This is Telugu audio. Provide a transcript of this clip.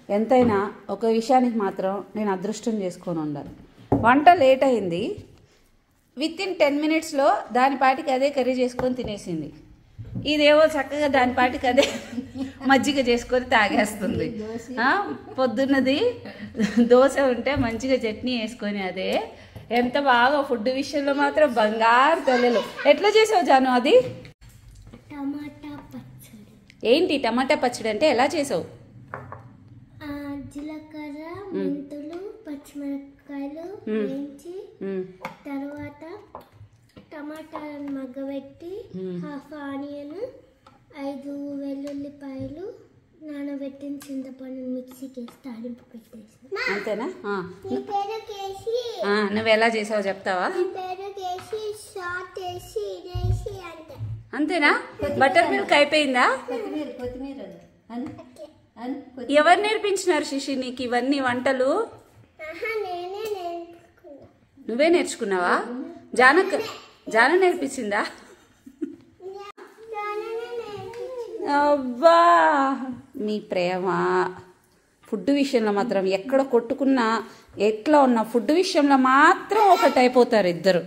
ఎంతైనా ఒక విషయానికి మాత్రం నేను అదృష్టం చేసుకొని ఉండాలి. వంట లేట్ అయింది, వితిన్ 10 minutesలో దాని పాటికి అదే కర్రీ చేసుకొని తినేసింది. ఇదేవో చక్కగా దాని పాటికి అదే మజ్జిగ చేసుకొని తాగేస్తుంది. పొద్దున్నది దోశ ఉంటే మంచిగా చట్నీ వేసుకొని అదే. ఎంత బాగా ఫుడ్ విషయంలో మాత్రం బంగారు తల్లులు. ఎట్లా చేసావు జాను అది? టమాటా పచ్చడి. ఏంటి టమాటా పచ్చడి అంటే ఎలా చేసావు? జీలకర్ర, మెంతులు, పచ్చిమిరపకాయలు వేయించి తర్వాత టమాటాలను మగ్గబెట్టి హాఫ్ ఆనియన్, 5 వెల్లుల్లిపాయలు, నానబెట్టిన చింతపండు మిక్సీకి వేసి తాలింపు పెట్టేసి. అంతేనా? నువ్వు ఎలా చేసావు చెప్తావా? అంతేనా? బటర్ మిల్క్ అయిపోయిందా? ఎవరు నేర్పించినారు శిశి నీకు ఇవన్నీ వంటలు? నువ్వే నేర్చుకున్నావా? జాను నేర్పించిందా? అబ్బా మీ ప్రేమ ఫుడ్ విషయంలో మాత్రం ఎక్కడ కొట్టుకున్నా, ఎట్లా ఉన్నా ఫుడ్ విషయంలో మాత్రం ఒకటైపోతారు ఇద్దరు.